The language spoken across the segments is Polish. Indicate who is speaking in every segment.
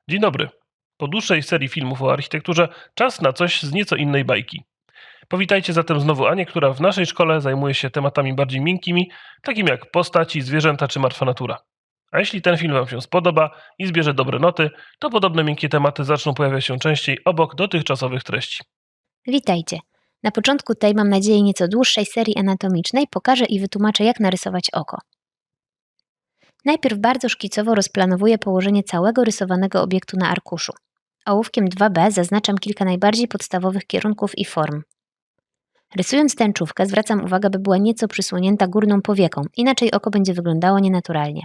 Speaker 1: Dzień dobry. Po dłuższej serii filmów o architekturze czas na coś z nieco innej bajki. Powitajcie zatem znowu Anię, która w naszej szkole zajmuje się tematami bardziej miękkimi, takimi jak postaci, zwierzęta czy martwa natura. A jeśli ten film Wam się spodoba i zbierze dobre noty, to podobne miękkie tematy zaczną pojawiać się częściej obok dotychczasowych treści.
Speaker 2: Witajcie. Na początku tej, mam nadzieję, nieco dłuższej serii anatomicznej pokażę i wytłumaczę, jak narysować oko. Najpierw bardzo szkicowo rozplanowuję położenie całego rysowanego obiektu na arkuszu. Ołówkiem 2B zaznaczam kilka najbardziej podstawowych kierunków i form. Rysując tęczówkę, zwracam uwagę, by była nieco przysłonięta górną powieką, inaczej oko będzie wyglądało nienaturalnie.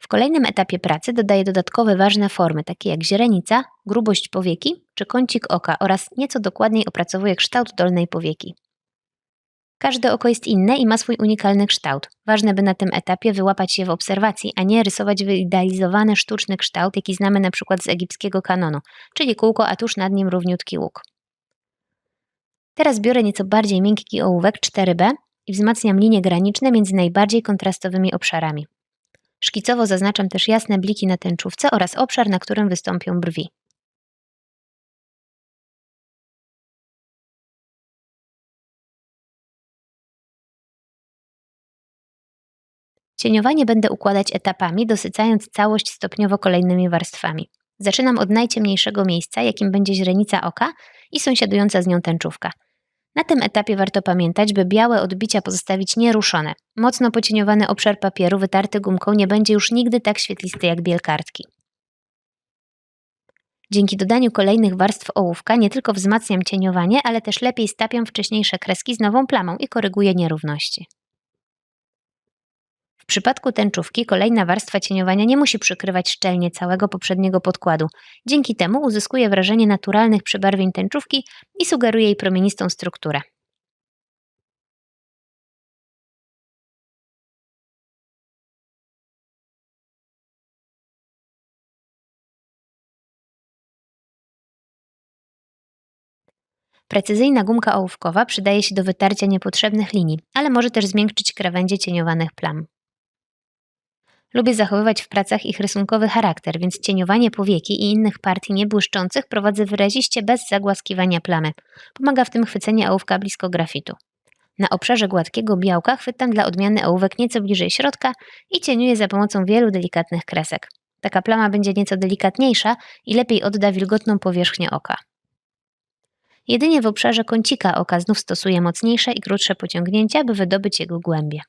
Speaker 2: W kolejnym etapie pracy dodaję dodatkowe ważne formy, takie jak źrenica, grubość powieki czy kącik oka oraz nieco dokładniej opracowuję kształt dolnej powieki. Każde oko jest inne i ma swój unikalny kształt. Ważne, by na tym etapie wyłapać je w obserwacji, a nie rysować wyidealizowany sztuczny kształt, jaki znamy na przykład z egipskiego kanonu, czyli kółko, a tuż nad nim równiutki łuk. Teraz biorę nieco bardziej miękki ołówek 4B i wzmacniam linie graniczne między najbardziej kontrastowymi obszarami. Szkicowo zaznaczam też jasne bliki na tęczówce oraz obszar, na którym wystąpią brwi. Cieniowanie będę układać etapami, dosycając całość stopniowo kolejnymi warstwami. Zaczynam od najciemniejszego miejsca, jakim będzie źrenica oka i sąsiadująca z nią tęczówka. Na tym etapie warto pamiętać, by białe odbicia pozostawić nieruszone. Mocno pocieniowany obszar papieru wytarty gumką nie będzie już nigdy tak świetlisty jak biel kartki. Dzięki dodaniu kolejnych warstw ołówka nie tylko wzmacniam cieniowanie, ale też lepiej stapiam wcześniejsze kreski z nową plamą i koryguję nierówności. W przypadku tęczówki kolejna warstwa cieniowania nie musi przykrywać szczelnie całego poprzedniego podkładu. Dzięki temu uzyskuje wrażenie naturalnych przebarwień tęczówki i sugeruje jej promienistą strukturę. Precyzyjna gumka ołówkowa przydaje się do wytarcia niepotrzebnych linii, ale może też zmiękczyć krawędzie cieniowanych plam. Lubię zachowywać w pracach ich rysunkowy charakter, więc cieniowanie powieki i innych partii niebłyszczących prowadzę wyraziście bez zagłaskiwania plamy. Pomaga w tym chwycenie ołówka blisko grafitu. Na obszarze gładkiego białka chwytam dla odmiany ołówek nieco bliżej środka i cieniuję za pomocą wielu delikatnych kresek. Taka plama będzie nieco delikatniejsza i lepiej odda wilgotną powierzchnię oka. Jedynie w obszarze kącika oka znów stosuję mocniejsze i krótsze pociągnięcia, by wydobyć jego głębię.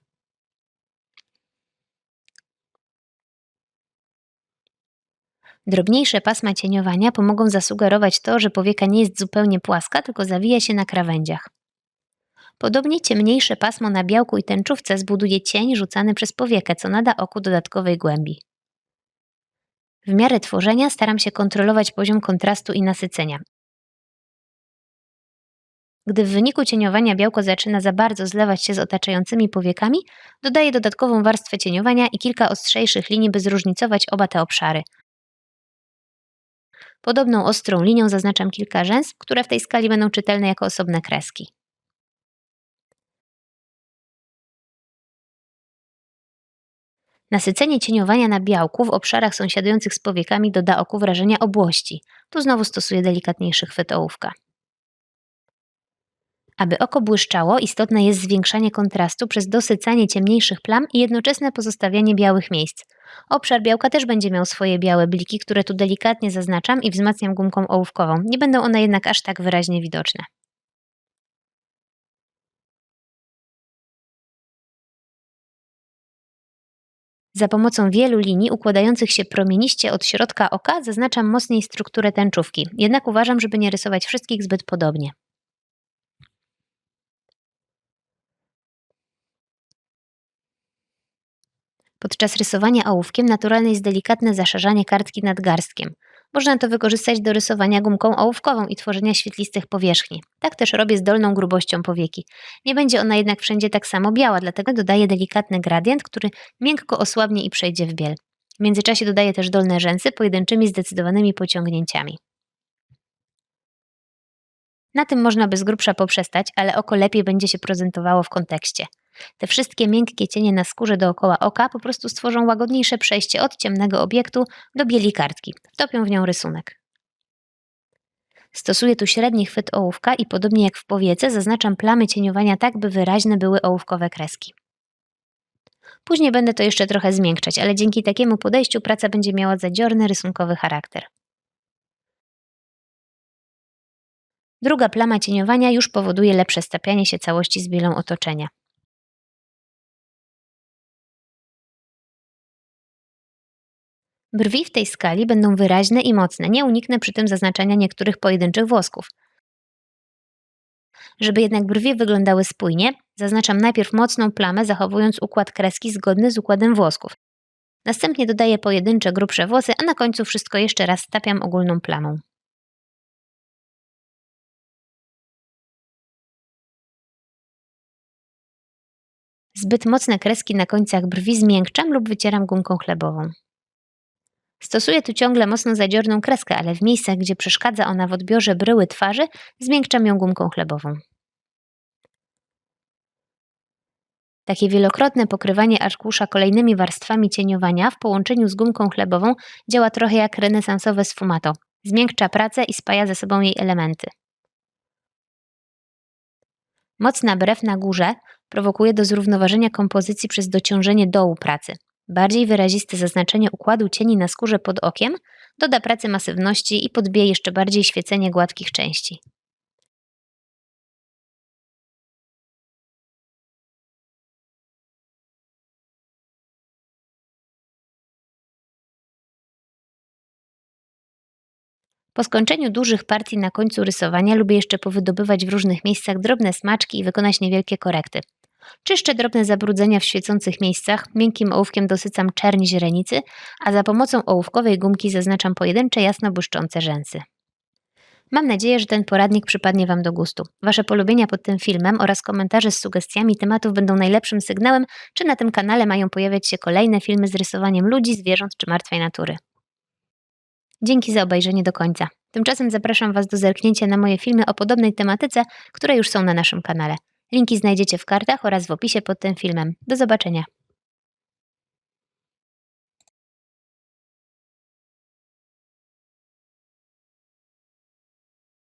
Speaker 2: Drobniejsze pasma cieniowania pomogą zasugerować to, że powieka nie jest zupełnie płaska, tylko zawija się na krawędziach. Podobnie ciemniejsze pasmo na białku i tęczówce zbuduje cień rzucany przez powiekę, co nada oku dodatkowej głębi. W miarę tworzenia staram się kontrolować poziom kontrastu i nasycenia. Gdy w wyniku cieniowania białko zaczyna za bardzo zlewać się z otaczającymi powiekami, dodaję dodatkową warstwę cieniowania i kilka ostrzejszych linii, by zróżnicować oba te obszary. Podobną ostrą linią zaznaczam kilka rzęs, które w tej skali będą czytelne jako osobne kreski. Nasycenie cieniowania na białku w obszarach sąsiadujących z powiekami doda oku wrażenia obłości. Tu znowu stosuję delikatniejszy chwyt ołówka. Aby oko błyszczało, istotne jest zwiększanie kontrastu przez dosycanie ciemniejszych plam i jednoczesne pozostawianie białych miejsc. Obszar białka też będzie miał swoje białe bliki, które tu delikatnie zaznaczam i wzmacniam gumką ołówkową. Nie będą one jednak aż tak wyraźnie widoczne. Za pomocą wielu linii układających się promieniście od środka oka zaznaczam mocniej strukturę tęczówki, jednak uważam, żeby nie rysować wszystkich zbyt podobnie. Podczas rysowania ołówkiem naturalne jest delikatne zaszerzanie kartki nadgarstkiem. Można to wykorzystać do rysowania gumką ołówkową i tworzenia świetlistych powierzchni. Tak też robię z dolną grubością powieki. Nie będzie ona jednak wszędzie tak samo biała, dlatego dodaję delikatny gradient, który miękko osłabnie i przejdzie w biel. W międzyczasie dodaję też dolne rzęsy pojedynczymi zdecydowanymi pociągnięciami. Na tym można by z grubsza poprzestać, ale oko lepiej będzie się prezentowało w kontekście. Te wszystkie miękkie cienie na skórze dookoła oka po prostu stworzą łagodniejsze przejście od ciemnego obiektu do bieli kartki. Wtopią w nią rysunek. Stosuję tu średni chwyt ołówka i podobnie jak w powiece zaznaczam plamy cieniowania tak, by wyraźne były ołówkowe kreski. Później będę to jeszcze trochę zmiękczać, ale dzięki takiemu podejściu praca będzie miała zadziorny, rysunkowy charakter. Druga plama cieniowania już powoduje lepsze stapianie się całości z bielą otoczenia. Brwi w tej skali będą wyraźne i mocne, nie uniknę przy tym zaznaczania niektórych pojedynczych włosków. Żeby jednak brwi wyglądały spójnie, zaznaczam najpierw mocną plamę, zachowując układ kreski zgodny z układem włosków. Następnie dodaję pojedyncze, grubsze włosy, a na końcu wszystko jeszcze raz stapiam ogólną plamą. Zbyt mocne kreski na końcach brwi zmiękczam lub wycieram gumką chlebową. Stosuję tu ciągle mocno zadziorną kreskę, ale w miejscach, gdzie przeszkadza ona w odbiorze bryły twarzy, zmiękczam ją gumką chlebową. Takie wielokrotne pokrywanie arkusza kolejnymi warstwami cieniowania w połączeniu z gumką chlebową działa trochę jak renesansowe sfumato. Zmiękcza pracę i spaja ze sobą jej elementy. Mocna brew na górze prowokuje do zrównoważenia kompozycji przez dociążenie dołu pracy. Bardziej wyraziste zaznaczenie układu cieni na skórze pod okiem doda pracy masywności i podbije jeszcze bardziej świecenie gładkich części. Po skończeniu dużych partii na końcu rysowania lubię jeszcze powydobywać w różnych miejscach drobne smaczki i wykonać niewielkie korekty. Czyszczę drobne zabrudzenia w świecących miejscach, miękkim ołówkiem dosycam czerń źrenicy, a za pomocą ołówkowej gumki zaznaczam pojedyncze jasno błyszczące rzęsy. Mam nadzieję, że ten poradnik przypadnie Wam do gustu. Wasze polubienia pod tym filmem oraz komentarze z sugestiami tematów będą najlepszym sygnałem, czy na tym kanale mają pojawiać się kolejne filmy z rysowaniem ludzi, zwierząt czy martwej natury. Dzięki za obejrzenie do końca. Tymczasem zapraszam Was do zerknięcia na moje filmy o podobnej tematyce, które już są na naszym kanale. Linki znajdziecie w kartach oraz w opisie pod tym filmem. Do zobaczenia.